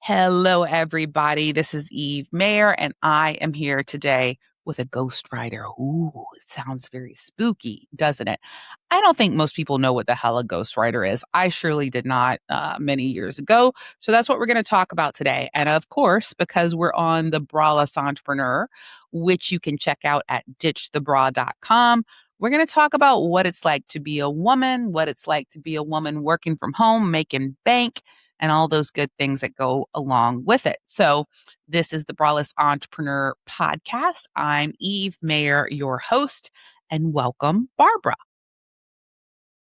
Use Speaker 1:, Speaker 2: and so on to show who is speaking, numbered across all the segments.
Speaker 1: Hello, everybody. This is Eve Mayer, and I am here today with a ghostwriter. Ooh, it sounds very spooky, doesn't it? I don't think most people know what the hell a ghostwriter is. I surely did not many years ago. So that's what we're going to talk about today. And of course, because we're on the Braless Entrepreneur, which you can check out at ditchthebra.com, we're going to talk about what it's like to be a woman, what it's like to be a woman working from home, making bank, and all those good things that go along with it. So, this is the Braless Entrepreneur Podcast. I'm Eve Mayer, your host, and welcome, Barbara.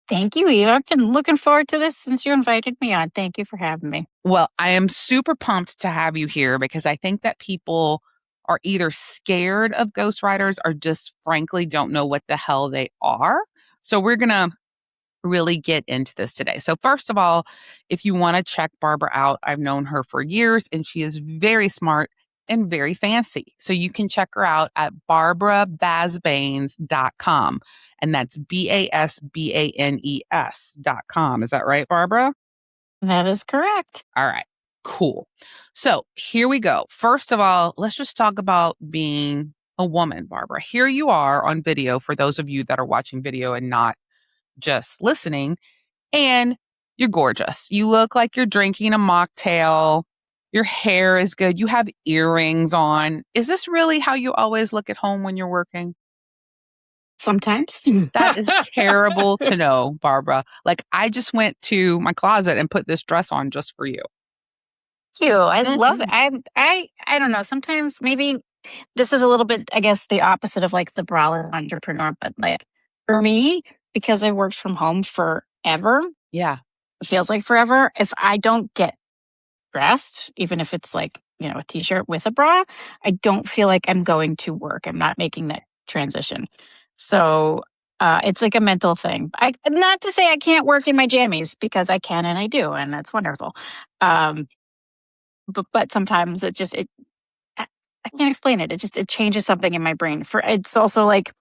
Speaker 2: Thank you, Eve. I've been looking forward to this since you invited me on. Thank you for having me.
Speaker 1: Well, I am super pumped to have you here because I think that people are either scared of ghostwriters or just frankly don't know what the hell they are. So, we're going to really get into this today. So first of all, if you want to check Barbara out, I've known her for years and she is very smart and very fancy. So you can check her out at barbarabasbanes.com. And that's BASBANES.com. Is that right, Barbara?
Speaker 2: That is correct.
Speaker 1: All right, cool. So here we go. First of all, let's just talk about being a woman, Barbara. Here you are on video for those of you that are watching video and not just listening, and you're gorgeous. You look like you're drinking a mocktail. Your hair is good. You have earrings on. Is this really how you always look at home when you're working?
Speaker 2: Sometimes.
Speaker 1: That is terrible to know, Barbara. Like, I just went to my closet and put this dress on just for you.
Speaker 2: Thank you. I love it. I don't know. Sometimes maybe this is a little bit, I guess, the opposite of like the braless entrepreneur, but like for me, because I worked from home forever,
Speaker 1: Yeah.
Speaker 2: it feels like forever. If I don't get dressed, even if it's like, a t-shirt with a bra, I don't feel like I'm going to work. I'm not making that transition. So it's like a mental thing. Not to say I can't work in my jammies, because I can and I do, and that's wonderful. But sometimes I can't explain it. It changes something in my brain. It's also like,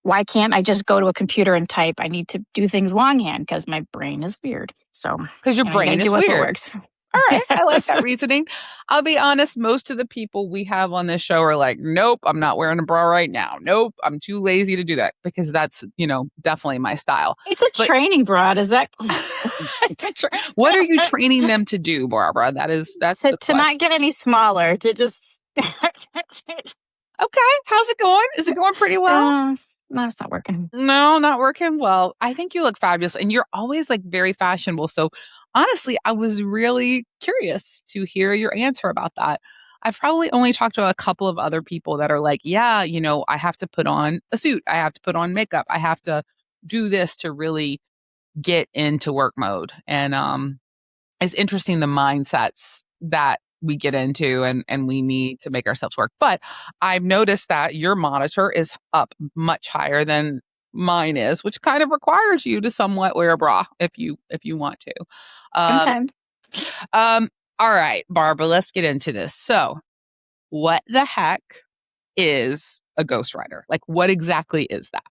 Speaker 2: why can't I just go to a computer and type? I need to do things longhand because my brain is weird. So
Speaker 1: because your brain is
Speaker 2: what
Speaker 1: weird.
Speaker 2: Works.
Speaker 1: All right, I like that reasoning. I'll be honest, most of the people we have on this show are like, nope, I'm not wearing a bra right now. Nope, I'm too lazy to do that, because that's, definitely my style.
Speaker 2: It's a training bra. Is that?
Speaker 1: What are you training them to do, Barbara? That's
Speaker 2: to not get any smaller, to just.
Speaker 1: Okay, how's it going? Is it going pretty well?
Speaker 2: No, it's not working.
Speaker 1: No, not working. Well, I think you look fabulous and you're always like very fashionable. So honestly, I was really curious to hear your answer about that. I've probably only talked to a couple of other people that are like, yeah, I have to put on a suit. I have to put on makeup. I have to do this to really get into work mode. And it's interesting the mindsets that we get into and we need to make ourselves work. But I've noticed that your monitor is up much higher than mine is, which kind of requires you to somewhat wear a bra if you want to.
Speaker 2: Sometimes.
Speaker 1: All right, Barbara, let's get into this. So, what the heck is a ghostwriter? Like, what exactly is that?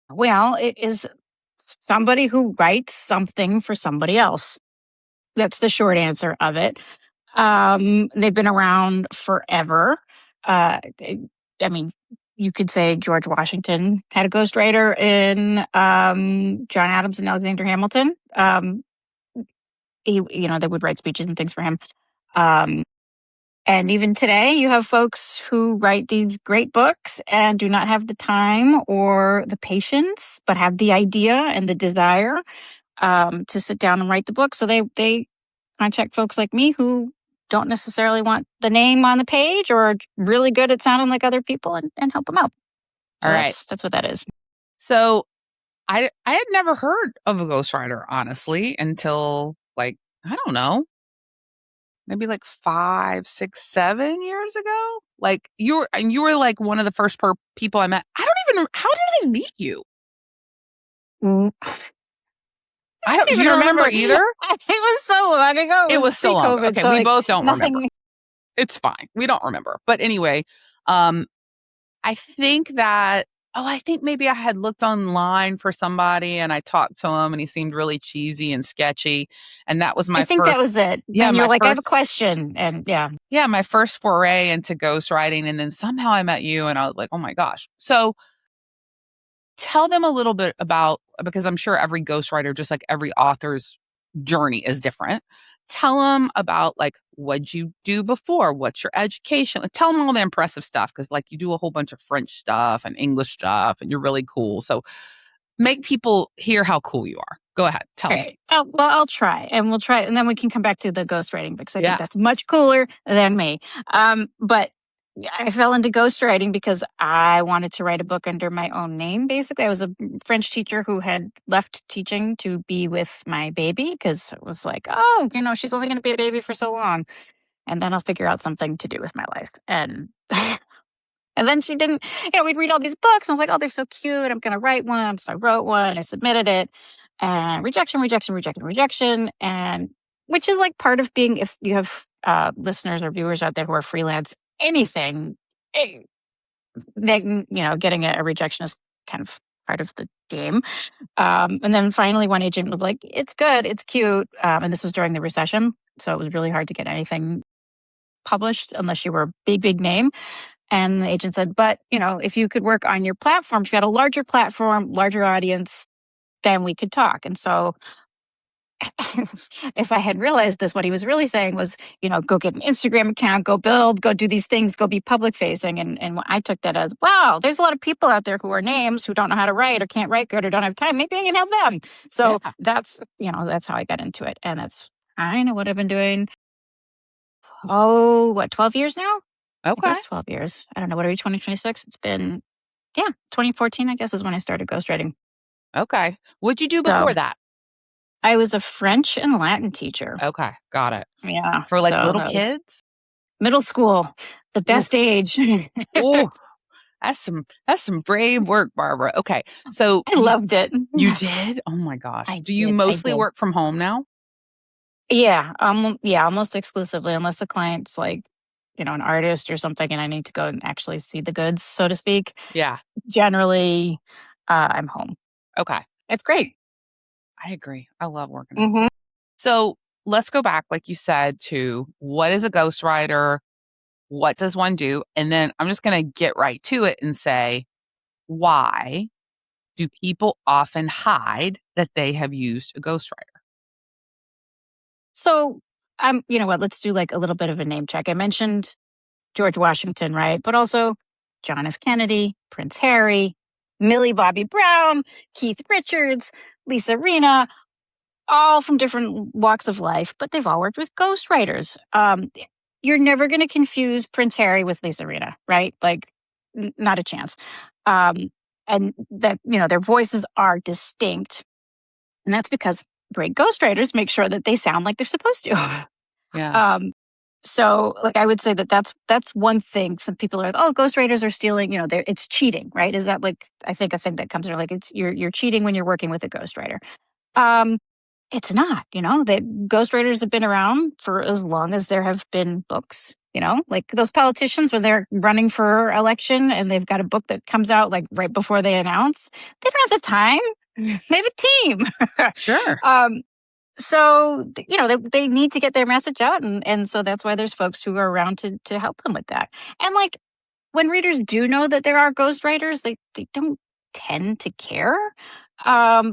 Speaker 2: Well, it is somebody who writes something for somebody else. That's the short answer of it. They've been around forever. I mean, you could say George Washington had a ghostwriter in John Adams and Alexander Hamilton. They would write speeches and things for him. And even today, you have folks who write these great books and do not have the time or the patience, but have the idea and the desire to sit down and write the book. So they contact folks like me who don't necessarily want the name on the page or are really good at sounding like other people and help them out. So
Speaker 1: all right.
Speaker 2: That's what that is.
Speaker 1: So I had never heard of a ghostwriter, honestly, until like, I don't know, maybe like 5, 6, 7 years ago. Like you were like one of the first people I met. How did I meet you? I don't even remember either.
Speaker 2: It was so long ago.
Speaker 1: It was so long ago. Okay,
Speaker 2: so
Speaker 1: we both don't
Speaker 2: nothing...
Speaker 1: remember. It's fine. We don't remember. But anyway, I think that Oh, I think maybe I had looked online for somebody and I talked to him and he seemed really cheesy and sketchy. And that was
Speaker 2: I
Speaker 1: my
Speaker 2: think
Speaker 1: first,
Speaker 2: that was it.
Speaker 1: yeah,
Speaker 2: And you're
Speaker 1: my
Speaker 2: like, I have a
Speaker 1: first,
Speaker 2: question. And yeah,
Speaker 1: yeah, my first foray into ghostwriting. And then somehow I met you and I was like, oh my gosh. So tell them a little bit about, because I'm sure every ghostwriter, just like every author's journey is different. Tell them about like what'd you do before? What's your education? Like, tell them all the impressive stuff because like you do a whole bunch of French stuff and English stuff and you're really cool. So make people hear how cool you are. Go ahead, tell them.
Speaker 2: great. Oh, well, I'll try and we'll try. And then we can come back to the ghostwriting because I think
Speaker 1: Yeah.
Speaker 2: that's much cooler than me. But yeah, I fell into ghostwriting because I wanted to write a book under my own name. Basically, I was a French teacher who had left teaching to be with my baby because it was like, oh, she's only going to be a baby for so long. And then I'll figure out something to do with my life. And and then she didn't, we'd read all these books. And I was like, oh, they're so cute. I'm going to write one. So I wrote one. I submitted it. And rejection, rejection, rejection, rejection. And which is like part of being, if you have listeners or viewers out there who are freelance, anything, eh, getting a rejection is kind of part of the game. And then finally, one agent was like, it's good. It's cute. And this was during the recession. So it was really hard to get anything published unless you were a big, big name. And the agent said, but, if you could work on your platform, if you had a larger platform, larger audience, then we could talk. And so if I had realized this, what he was really saying was, go get an Instagram account, go build, go do these things, go be public facing. And I took that as, wow, there's a lot of people out there who are names who don't know how to write or can't write good or don't have time. Maybe I can help them. So
Speaker 1: Yeah.
Speaker 2: that's how I got into it. And that's kind of what I've been doing. Oh, what, 12 years now? I
Speaker 1: Okay.
Speaker 2: guess 12 years. I don't know. What are we, 2026? It's been, yeah, 2014, I guess, is when I started ghostwriting.
Speaker 1: Okay. What'd you do
Speaker 2: So
Speaker 1: before that?
Speaker 2: I was a French and Latin teacher.
Speaker 1: Okay. Got it.
Speaker 2: Yeah.
Speaker 1: For like
Speaker 2: So
Speaker 1: little
Speaker 2: that was
Speaker 1: kids?
Speaker 2: middle school, the
Speaker 1: Ooh.
Speaker 2: best age.
Speaker 1: Oh, that's some brave work, Barbara. Okay. So
Speaker 2: I loved it.
Speaker 1: you did? Oh my gosh.
Speaker 2: I
Speaker 1: Do you
Speaker 2: did. I
Speaker 1: mostly
Speaker 2: did.
Speaker 1: work from home now?
Speaker 2: Yeah, almost exclusively, unless the client's like, an artist or something, and I need to go and actually see the goods, so to speak.
Speaker 1: Yeah.
Speaker 2: Generally, I'm home.
Speaker 1: Okay.
Speaker 2: It's great.
Speaker 1: I agree. I love working at home.
Speaker 2: Hmm.
Speaker 1: So let's go back, like you said, to what is a ghostwriter? What does one do? And then I'm just going to get right to it and say, why do people often hide that they have used a ghostwriter?
Speaker 2: So, you know what? Let's do like a little bit of a name check. I mentioned George Washington, right? But also John F. Kennedy, Prince Harry, Millie Bobby Brown, Keith Richards, Lisa Rinna, all from different walks of life, but they've all worked with ghostwriters. You're never going to confuse Prince Harry with Lisa Rinna, right? Like, not a chance. Um, and that, their voices are distinct. And that's because great ghostwriters make sure that they sound like they're supposed to.
Speaker 1: Yeah.
Speaker 2: Um, so, like, I would say that that's one thing. Some people are like, "Oh, ghostwriters are stealing." It's cheating, right? Is that like I think a thing that comes in like it's you're cheating when you're working with a ghostwriter. Um, it's not. The ghostwriters have been around for as long as there have been books. Like those politicians when they're running for election and they've got a book that comes out like right before they announce, they don't have the time. They have a team.
Speaker 1: Sure.
Speaker 2: um, so they need to get their message out, and so that's why there's folks who are around to help them with that. And like when readers do know that there are ghostwriters, they don't tend to care,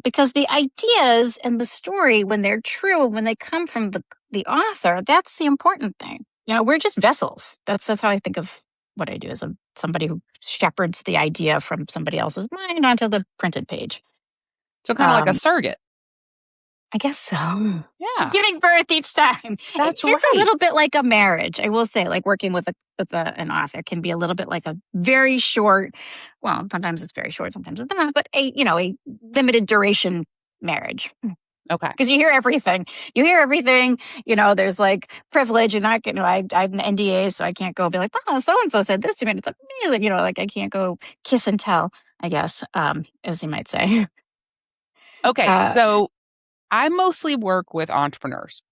Speaker 2: because the ideas and the story, when they're true, when they come from the author, that's the important thing. We're just vessels. That's how I think of what I do as somebody who shepherds the idea from somebody else's mind onto the printed page.
Speaker 1: So kind of like a
Speaker 2: Um,
Speaker 1: surrogate.
Speaker 2: I guess so.
Speaker 1: Yeah.
Speaker 2: Giving birth each time. It
Speaker 1: That's
Speaker 2: is a
Speaker 1: right.
Speaker 2: little bit like a marriage. I will say, like working with an author can be a little bit like a very short. Well, sometimes it's very short, sometimes it's not. But a limited duration marriage
Speaker 1: Okay.
Speaker 2: because you hear everything. You hear everything. There's like privilege. You're not. I'm an NDA, so I can't go and be like, oh, so and so said this to me. And it's amazing. Like I can't go kiss and tell. I guess, as you might say.
Speaker 1: Okay.
Speaker 2: Uh,
Speaker 1: So I mostly work with entrepreneurs.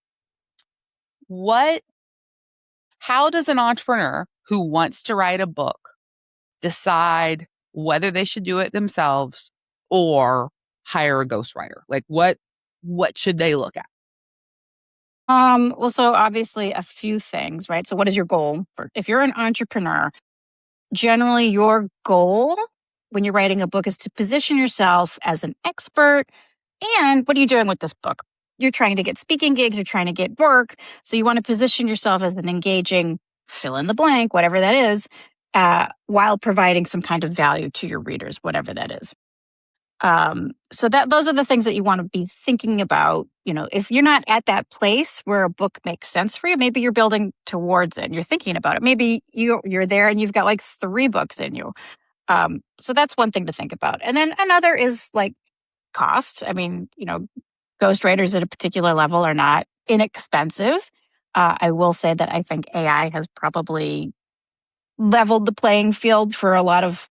Speaker 1: What, how does an entrepreneur who wants to write a book decide whether they should do it themselves or hire a ghostwriter? Like what should they look at?
Speaker 2: Well, so obviously a few things, right? So what is your goal? If you're an entrepreneur, generally your goal when you're writing a book is to position yourself as an expert. And what are you doing with this book? You're trying to get speaking gigs, you're trying to get work. So you want to position yourself as an engaging fill in the blank, whatever that is, while providing some kind of value to your readers, whatever that is. So that those are the things that you want to be thinking about. You know, if you're not at that place where a book makes sense for you, maybe you're building towards it and you're thinking about it. Maybe you're there and you've got like 3 books in you. So that's one thing to think about. And then another is like cost. I mean, ghostwriters at a particular level are not inexpensive. I will say that I think AI has probably leveled the playing field for a lot of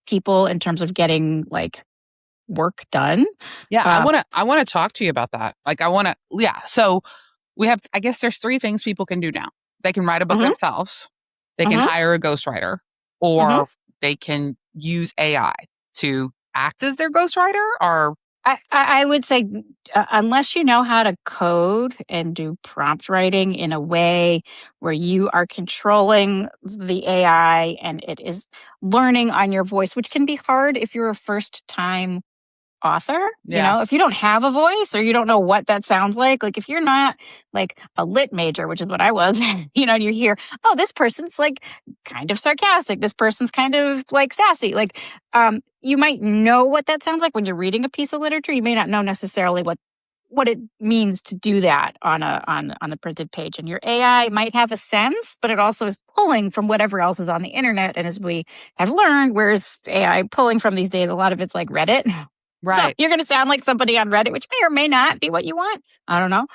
Speaker 2: people in terms of getting like work done.
Speaker 1: Yeah, I
Speaker 2: Uh,
Speaker 1: want to I want to talk to you about that. Like I want to yeah, so we have I guess there's 3 things people can do now. They can write a book
Speaker 2: mhm,
Speaker 1: themselves, they can
Speaker 2: mhm,
Speaker 1: hire a ghostwriter,
Speaker 2: mhm.
Speaker 1: or they can use AI to act as their ghostwriter or
Speaker 2: I would say, unless you know how to code and do prompt writing in a way where you are controlling the AI and it is learning on your voice, which can be hard if you're a first time author.
Speaker 1: yeah,
Speaker 2: If you don't have a voice or you don't know what that sounds like if you're not like a lit major, which is what I was, and you hear, oh, this person's like kind of sarcastic, this person's kind of like sassy, like you might know what that sounds like when you're reading a piece of literature. You may not know necessarily what it means to do that on the printed page, and your AI might have a sense, but it also is pulling from whatever else is on the internet. And as we have learned, where's AI pulling from these days? A lot of it's like Reddit. So
Speaker 1: right.
Speaker 2: you're going to sound like somebody on Reddit, which may or may not be what you want. I don't know.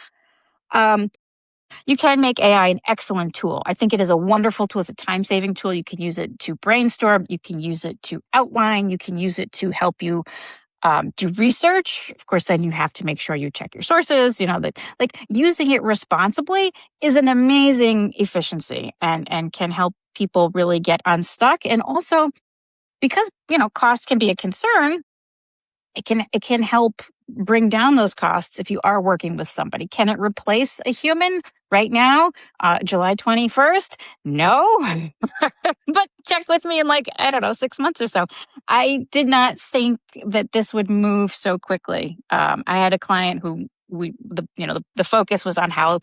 Speaker 2: Um, you can make AI an excellent tool. I think it is a wonderful tool. It's a time saving tool. You can use it to brainstorm. You can use it to outline. You can use it to help you do research. Of course, then you have to make sure you check your sources. That like using it responsibly is an amazing efficiency and can help people really get unstuck. And also because cost can be a concern, it can help bring down those costs if you are working with somebody. Can it replace a human right now, July 21st? No. But check with me in like, I don't know, 6 months or so. I did not think that this would move so quickly. I had a client who the focus was on how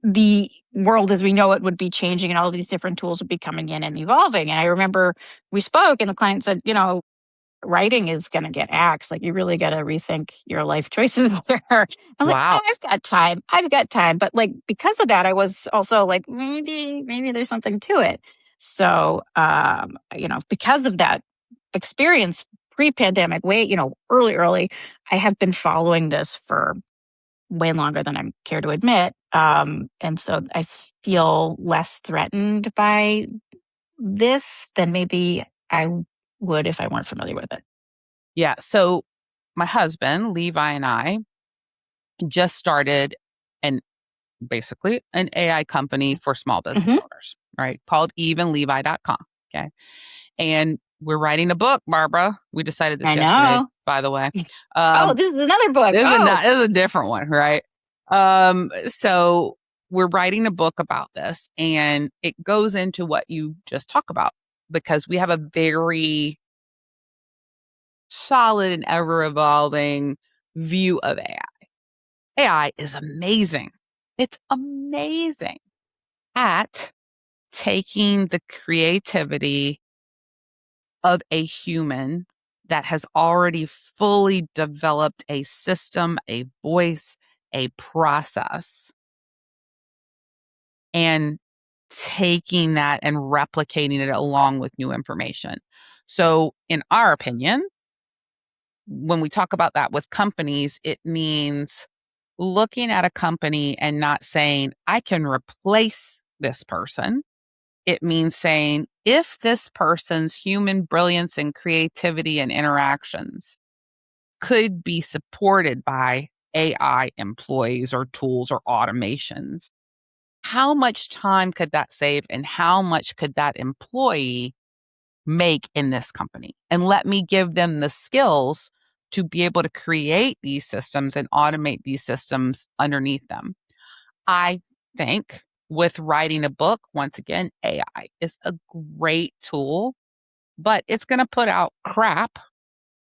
Speaker 2: the world as we know it would be changing and all of these different tools would be coming in and evolving. And I remember we spoke and the client said, writing is going to get axed. Like, you really got to rethink your life choices there. I was like,
Speaker 1: Wow.
Speaker 2: I've got time. I've got time. But like, because of that, I was also like, maybe there's something to it. So, because of that experience pre-pandemic, early, I have been following this for way longer than I care to admit. And so I feel less threatened by this than maybe I would if I weren't familiar with it.
Speaker 1: Yeah, so my husband, Levi, and I just started an basically an AI company for small business
Speaker 2: Mhm.
Speaker 1: owners, right? Called eveandlevi.com. Okay. And we're writing a book, Barbara. We decided this
Speaker 2: I
Speaker 1: yesterday,
Speaker 2: know.
Speaker 1: by the way.
Speaker 2: Oh,
Speaker 1: Um,
Speaker 2: this is another book. Oh.
Speaker 1: this is a different one, right? So we're writing a book about this, and it goes into what you just talk about because we have a very solid and ever evolving view of AI. AI is amazing. It's amazing at taking the creativity of a human that has already fully developed a system, a voice, a process, and taking that and replicating it along with new information. So, in our opinion, when we talk about that with companies, it means looking at a company and not saying, I can replace this person. It means saying, if this person's human brilliance and creativity and interactions could be supported by AI employees or tools or automations, how much time could that save and how much could that employee make in this company and let me give them the skills to be able to create these systems and automate these systems underneath them. I think with writing a book, once again, AI is a great tool, but it's going to put out crap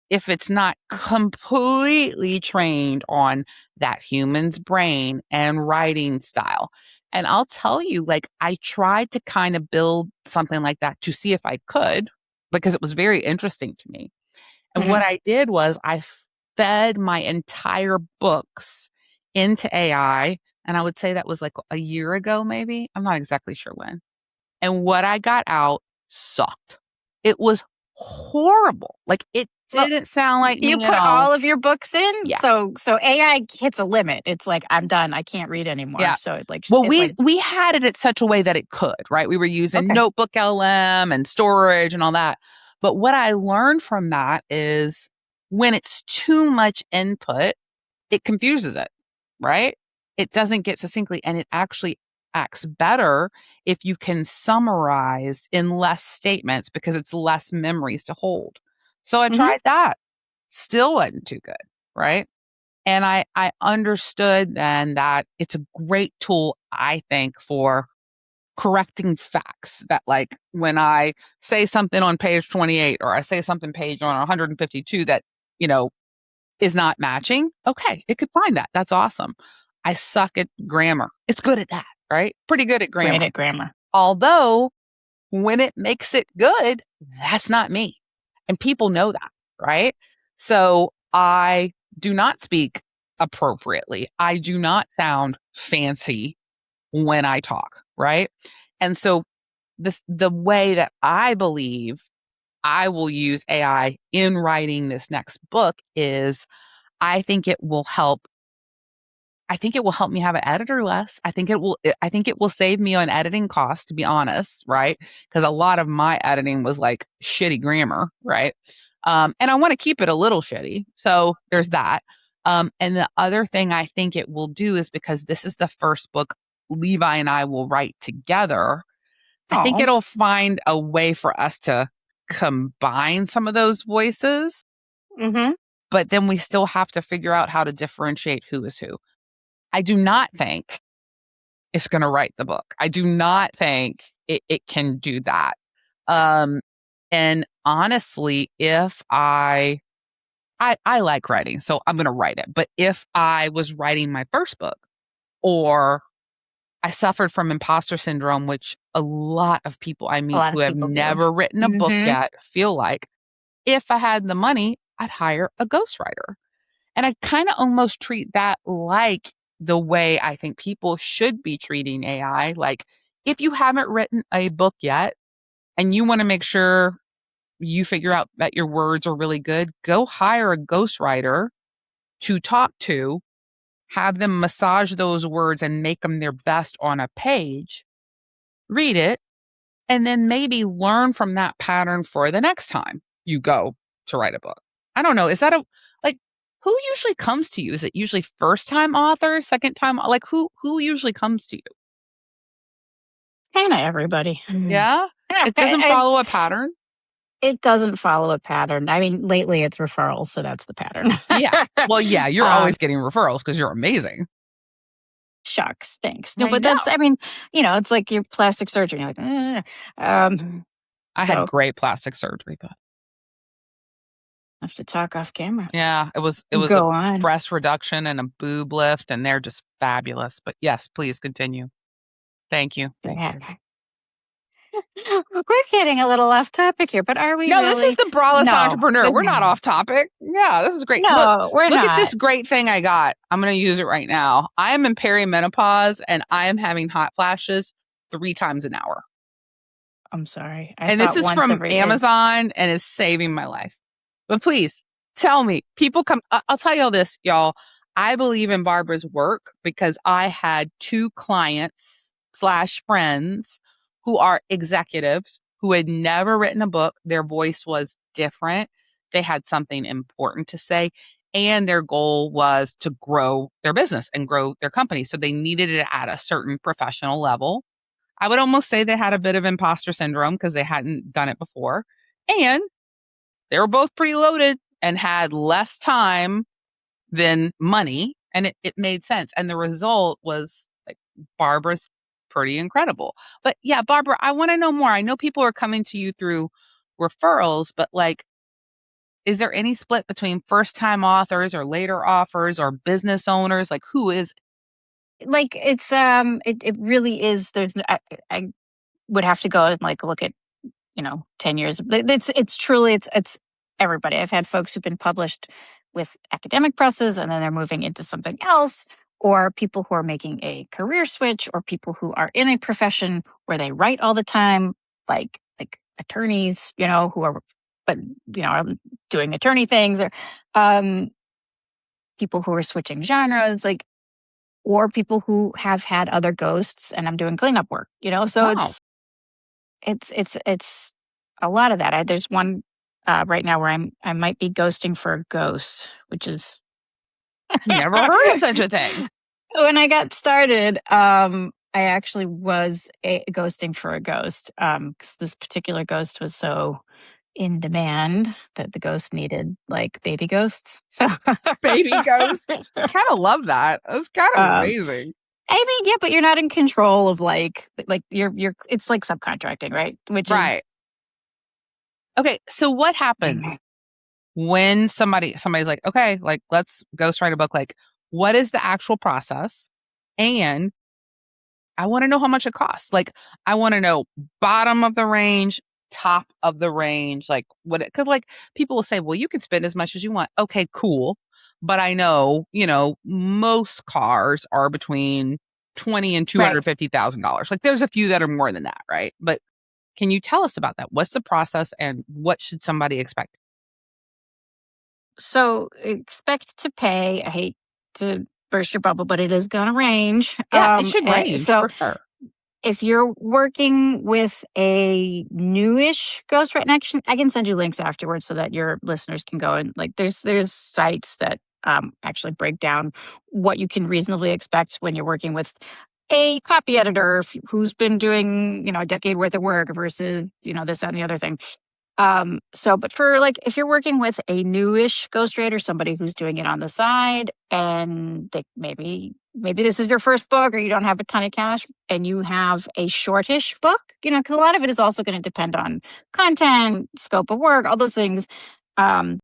Speaker 1: if it's not completely trained on that human's brain and writing style. And I'll tell you, like, I tried to kind of build something like that to see if I could, because it was very interesting to me. And
Speaker 2: Hmm.
Speaker 1: what I did was fed my entire books into AI. And I would say that was like a year ago, maybe. I'm not exactly sure when. And what I got out sucked. It was horrible. Like, it
Speaker 2: Well,
Speaker 1: didn't sound like
Speaker 2: you
Speaker 1: me at
Speaker 2: put
Speaker 1: all.
Speaker 2: all of your books in,
Speaker 1: Yeah.
Speaker 2: so AI hits a limit. It's like I'm done. I can't read anymore.
Speaker 1: Yeah.
Speaker 2: So it like
Speaker 1: Well,
Speaker 2: it like
Speaker 1: we had it at such a way that it could, right? We were using
Speaker 2: okay.
Speaker 1: Notebook LM and storage and all that. But what I learned from that is when it's too much input, it confuses it, right? It doesn't get succinctly, and it actually acts better if you can summarize in less statements because it's less memories to hold. So I
Speaker 2: Hmm.
Speaker 1: tried that. Still wasn't too good, right? And I understood then that it's a great tool, I think, for correcting facts that, like, when I say something on page 28 or I say something page on 152 that, you know, is not matching, okay, it could find that. That's awesome. I suck at grammar. It's good at that, right? Pretty good at
Speaker 2: Great
Speaker 1: grammar.
Speaker 2: at grammar.
Speaker 1: Although when it makes it good, that's not me. And people know that, right? So I do not speak appropriately. I do not sound fancy when I talk, right? And so the way that I believe I will use AI in writing this next book is I think it will help I think it will help me have an editor less. I think it will save me on editing costs, to be honest, right? Because a lot of my editing was like shitty grammar, right? And I want to keep it a little shitty. So there's that. And the other thing I think it will do is because this is the first book Levi and I will write together, I think
Speaker 2: Oh.
Speaker 1: it'll find a way for us to combine some of those voices,
Speaker 2: Hmm.
Speaker 1: but then we still have to figure out how to differentiate who is who. I do not think it's gonna write the book. I do not think it can do that. Um, and honestly, if I like writing, so I'm gonna write it. But if I was writing my first book or I suffered from imposter syndrome, which a lot of people I
Speaker 2: A
Speaker 1: meet
Speaker 2: lot
Speaker 1: who
Speaker 2: of
Speaker 1: have
Speaker 2: people do.
Speaker 1: never written a book
Speaker 2: Hmm.
Speaker 1: yet feel like, if I had the money, I'd hire a ghostwriter. And I kinda almost treat that like the way I think people should be treating AI. Like, if you haven't written a book yet and you wanna make sure you figure out that your words are really good, go hire a ghostwriter to talk to, have them massage those words and make them their best on a page, read it, and then maybe learn from that pattern for the next time you go to write a book. I don't know. Is that a like who usually comes to you? Is it usually first time authors, second time? Like who usually comes to you?
Speaker 2: Kind of everybody.
Speaker 1: Yeah? It doesn't
Speaker 2: It's
Speaker 1: follow a pattern?
Speaker 2: it doesn't follow a pattern. I mean, lately it's referrals, so that's the pattern.
Speaker 1: Yeah. Well, yeah, you're
Speaker 2: um,
Speaker 1: always getting referrals because you're amazing.
Speaker 2: Shucks, thanks. No,
Speaker 1: I
Speaker 2: but
Speaker 1: know.
Speaker 2: that's I mean, it's like your plastic surgery. You're like,
Speaker 1: I had
Speaker 2: so
Speaker 1: great plastic surgery, but
Speaker 2: I have to talk off camera.
Speaker 1: yeah, it was a
Speaker 2: Go on.
Speaker 1: breast reduction and a boob lift, and they're just fabulous. But yes, please continue. Thank you. Thank
Speaker 2: Yeah.
Speaker 1: you.
Speaker 2: We're getting a little off topic here, but are we
Speaker 1: No, this is
Speaker 2: really?
Speaker 1: the braless
Speaker 2: No.
Speaker 1: entrepreneur. We're not off topic. Yeah, this is great. Look,
Speaker 2: No, we're
Speaker 1: look at
Speaker 2: not.
Speaker 1: this great thing I got. I'm going to use it right now. I am in perimenopause and I am having hot flashes 3 times an hour.
Speaker 2: I'm sorry. I
Speaker 1: And this
Speaker 2: thought
Speaker 1: is
Speaker 2: once
Speaker 1: from
Speaker 2: every
Speaker 1: Amazon and is saving my life. But please tell me, people come. I'll tell you all this, y'all. I believe in Barbara's work because I had 2 clients/friends who are executives who had never written a book. Their voice was different. They had something important to say. And their goal was to grow their business and grow their company. So they needed it at a certain professional level. I would almost say they had a bit of imposter syndrome because they hadn't done it before. And they were both pretty loaded and had less time than money. And it made sense. And the result was like Barbara's pretty incredible. But yeah, Barbara, I want to know more. I know people are coming to you through referrals, but like, is there any split between first time authors or later authors or business owners? Like, who is?
Speaker 2: Like it really is. I would have to go and like look at 10 years. It's truly it's everybody. I've had folks who've been published with academic presses and then they're moving into something else, or people who are making a career switch, or people who are in a profession where they write all the time, like attorneys, who are but doing attorney things, or um people who are switching genres, like, or people who have had other ghosts and I'm doing cleanup work, so
Speaker 1: Oh,
Speaker 2: it's a lot of that. There's one right now where I might be ghosting for a ghost, which is
Speaker 1: never heard of such a thing.
Speaker 2: when I got started. I actually was ghosting for a ghost because this particular ghost was so in demand that the ghost needed like baby ghosts. So,
Speaker 1: Baby ghost. I kind of love that. That's kind of
Speaker 2: um,
Speaker 1: amazing.
Speaker 2: I mean, yeah, but you're not in control of like you're. It's like subcontracting, right? Which is
Speaker 1: Right. Okay. So what happens when somebody's like, okay, like let's ghost write a book? Like, what is the actual process? And I want to know how much it costs. Like, I want to know bottom of the range, top of the range, like what it, cause like people will say, well, you can spend as much as you want. Okay, cool. But I know, most cars are between 20 and
Speaker 2: right.
Speaker 1: $250,000. Like there's a few that are more than that, right? But can you tell us about that? What's the process and what should somebody expect?
Speaker 2: So expect to pay. I hate to burst your bubble, but it is going to range.
Speaker 1: Yeah, it should range
Speaker 2: So
Speaker 1: for sure.
Speaker 2: if you're working with a newish ghostwriting action, I can send you links afterwards so that your listeners can go and like. There's sites that actually break down what you can reasonably expect when you're working with a copy editor who's been doing a decade worth of work versus this that, and the other thing. But for like, if you're working with a newish ghostwriter, somebody who's doing it on the side, and they maybe this is your first book, or you don't have a ton of cash, and you have a shortish book, because a lot of it is also going to depend on content, scope of work, all those things. Um,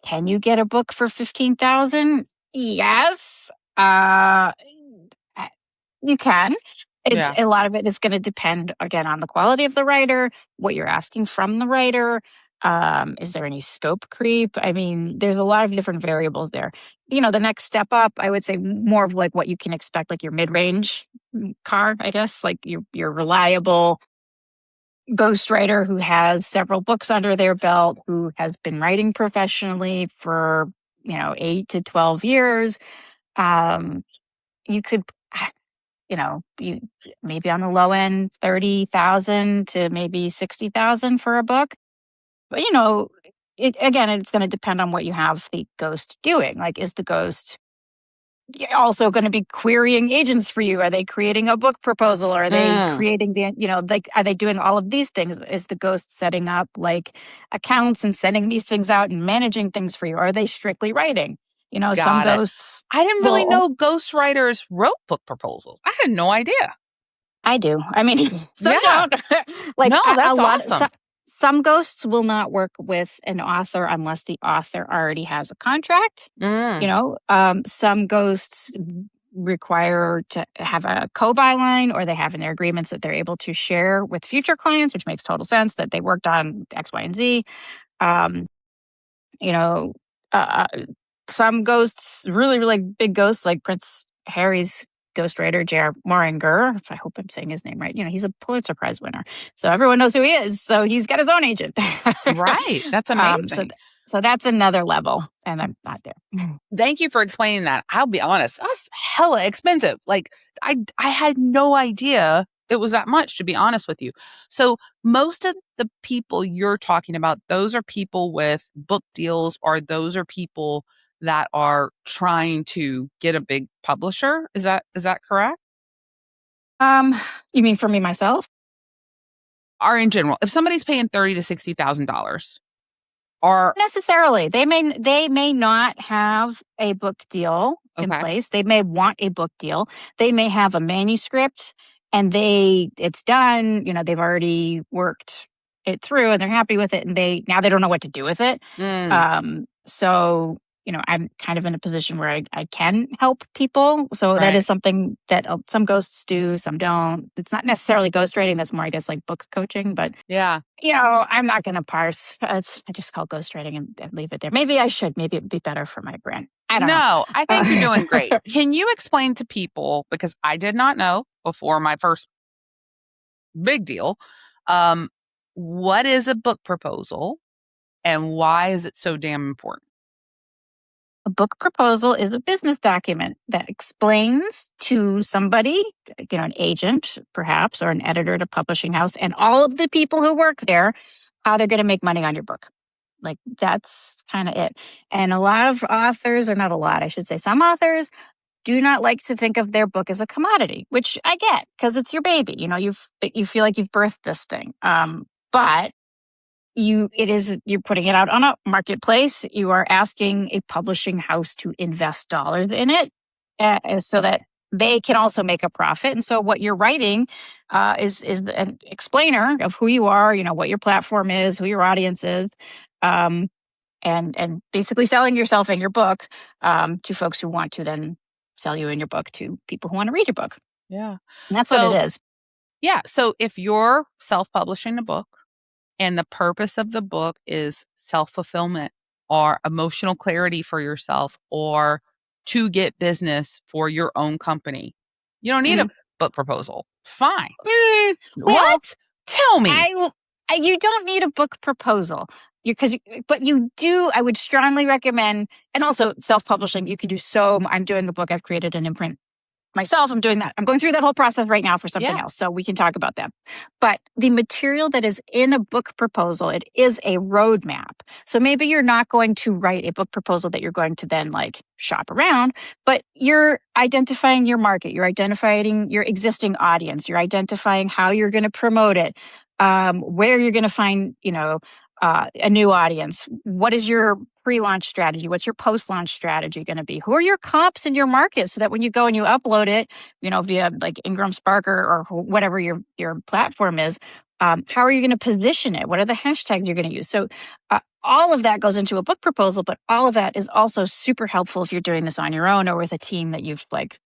Speaker 2: can you get a book for 15,000? Yes. You can. It's
Speaker 1: Yeah.
Speaker 2: a lot of it is going to depend again on the quality of the writer, what you're asking from the writer. Is there any scope creep? I mean, there's a lot of different variables there. The next step up, I would say more of like what you can expect, like your mid-range car, I guess, like your reliable ghostwriter who has several books under their belt, who has been writing professionally for 8 to 12 years. Um, you could you maybe on the low end 30,000 to maybe 60,000 for a book. But it's going to depend on what you have the ghost doing. Like, is the ghost also going to be querying agents for you? Are they creating a book proposal? Are they
Speaker 1: Mm,
Speaker 2: creating like, are they doing all of these things? Is the ghost setting up like accounts and sending these things out and managing things for you? Are they strictly writing? Some
Speaker 1: got it.
Speaker 2: ghosts
Speaker 1: I didn't really
Speaker 2: will.
Speaker 1: know ghostwriters wrote book proposals. I had no idea.
Speaker 2: I do. I mean, some
Speaker 1: Yeah.
Speaker 2: don't. Like
Speaker 1: No,
Speaker 2: a
Speaker 1: that's
Speaker 2: lot.
Speaker 1: awesome.
Speaker 2: Some ghosts will not work with an author unless the author already has a contract.
Speaker 1: Mm,
Speaker 2: Some ghosts require to have a co-byline, or they have in their agreements that they're able to share with future clients, which makes total sense that they worked on X, Y, and Z. Um, you know, uh, some ghosts, really, really big ghosts, like Prince Harry's ghostwriter, J.R. Moringer, if I hope I'm saying his name right. He's a Pulitzer Prize winner. So everyone knows who he is. So he's got his own agent.
Speaker 1: right. That's
Speaker 2: um, so,
Speaker 1: amazing.
Speaker 2: th- so that's another level. And I'm not there.
Speaker 1: Thank you for explaining that. I'll be honest, that's hella expensive. Like I had no idea it was that much, to be honest with you. So most of the people you're talking about, those are people with book deals, or those are people that are trying to get a big publisher. Is that correct?
Speaker 2: Um, you mean for me myself?
Speaker 1: Or in general, if somebody's paying $30 to $60,000 or
Speaker 2: Necessarily. They may not have a book deal in
Speaker 1: okay.
Speaker 2: place. They may want a book deal. They may have a manuscript and it's done, they've already worked it through and they're happy with it and they don't know what to do with it.
Speaker 1: Mm,
Speaker 2: So, I'm kind of in a position where I can help people. So that
Speaker 1: right.
Speaker 2: is something that some ghosts do, some don't. It's not necessarily ghostwriting. That's more, I guess, like book coaching, but
Speaker 1: Yeah.
Speaker 2: I'm not going to parse. I just call ghostwriting and leave it there. Maybe I should. Maybe it'd be better for my brand. I don't know.
Speaker 1: No, I think you're doing great.
Speaker 2: Uh,
Speaker 1: Can you explain to people, because I did not know before my first big deal, um, what is a book proposal and why is it so damn important?
Speaker 2: a book proposal is a business document that explains to somebody, an agent perhaps, or an editor at a publishing house, and all of the people who work there, how they're going to make money on your book. Like that's kind of it. And a lot of authors, or not a lot, I should say, some authors do not like to think of their book as a commodity, which I get because it's your baby. You feel like you've birthed this thing. But you're putting it out on a marketplace. You are asking a publishing house to invest dollars in it, so that they can also make a profit. And so what you're writing is an explainer of who you are, what your platform is, who your audience is. Um, and basically selling yourself and your book to folks who want to then sell you in your book to people who want to read your book.
Speaker 1: Yeah.
Speaker 2: And that's what it
Speaker 1: So,
Speaker 2: is.
Speaker 1: yeah. So if you're self publishing a book and the purpose of the book is self fulfillment or emotional clarity for yourself or to get business for your own company, you don't need a
Speaker 2: Mhm.
Speaker 1: book proposal. Fine.
Speaker 2: Well,
Speaker 1: What? Tell me.
Speaker 2: I will. You don't need a book proposal. But you do. I would strongly recommend, and also self-publishing. You could do so. I'm doing a book. I've created an imprint myself. I'm doing that. I'm going through that whole process right now for something
Speaker 1: Yeah.
Speaker 2: else. So we can talk about that. But the material that is in a book proposal, it is a roadmap. So maybe you're not going to write a book proposal that you're going to then like shop around, but you're identifying your market, you're identifying your existing audience, you're identifying how you're going to promote it, where you're going to find, a new audience. What is your pre-launch strategy? What's your post-launch strategy going to be? Who are your comps in your market so that when you go and you upload it, via like Ingram Spark or whatever your platform is, how are you going to position it? What are the hashtags you're going to use? So all of that goes into a book proposal, but all of that is also super helpful if you're doing this on your own or with a team that you've like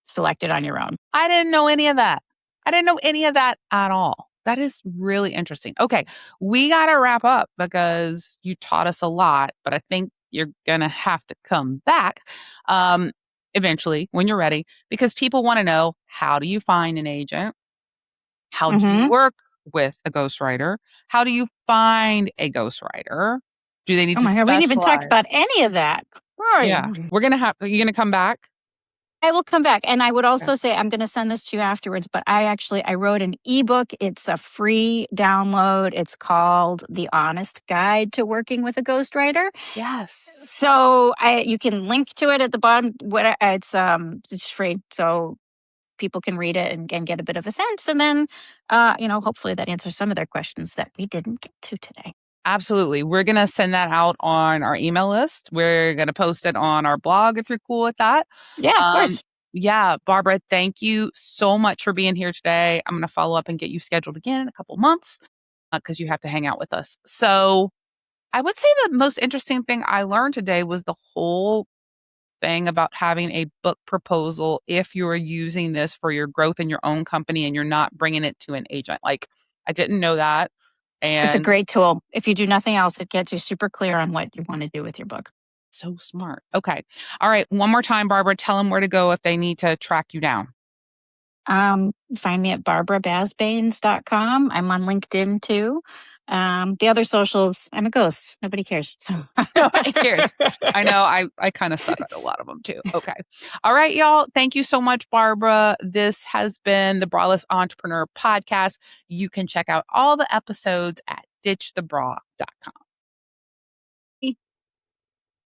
Speaker 2: selected on your own.
Speaker 1: I didn't know any of that. I didn't know any of that at all. That is really interesting. Okay, we got to wrap up because you taught us a lot, but I think you're going to have to come back um, eventually when you're ready because people want to know, how do you find an agent? How do you
Speaker 2: Hmm.
Speaker 1: work with a ghostwriter? How do you find a ghostwriter? Do they need
Speaker 2: Oh
Speaker 1: to
Speaker 2: my God, we didn't even talk
Speaker 1: specialize?
Speaker 2: about any of that. Right.
Speaker 1: Yeah, we're going to have, are you going to come back?
Speaker 2: I will come back. And I would
Speaker 1: Okay.
Speaker 2: also say I'm going to send this to you afterwards, but I wrote an ebook. It's a free download. It's called The Honest Guide to Working with a Ghostwriter.
Speaker 1: Yes.
Speaker 2: So you can link to it at the bottom. It's free. So people can read it and get a bit of a sense. And then hopefully that answers some of their questions that we didn't get to today.
Speaker 1: Absolutely. We're going to send that out on our email list. We're going to post it on our blog if you're cool with that.
Speaker 2: Yeah, of
Speaker 1: Um,
Speaker 2: course.
Speaker 1: yeah, Barbara, thank you so much for being here today. I'm going to follow up and get you scheduled again in a couple months because you have to hang out with us. So I would say the most interesting thing I learned today was the whole thing about having a book proposal if you're using this for your growth in your own company and you're not bringing it to an agent. Like, I didn't know that.
Speaker 2: It's a
Speaker 1: And
Speaker 2: great tool. If you do nothing else, it gets you super clear on what you want to do with your book.
Speaker 1: so smart. Okay. All right. One more time, Barbara, tell them where to go if they need to track you down.
Speaker 2: Find me at barbarabasbanes.com. I'm on LinkedIn too. The other socials, I'm a ghost. Nobody cares. So.
Speaker 1: Nobody cares. I know I kind of suck at a lot of them too. Okay. All right, y'all. Thank you so much, Barbara. This has been the Braless Entrepreneur Podcast. You can check out all the episodes at ditchthebra.com.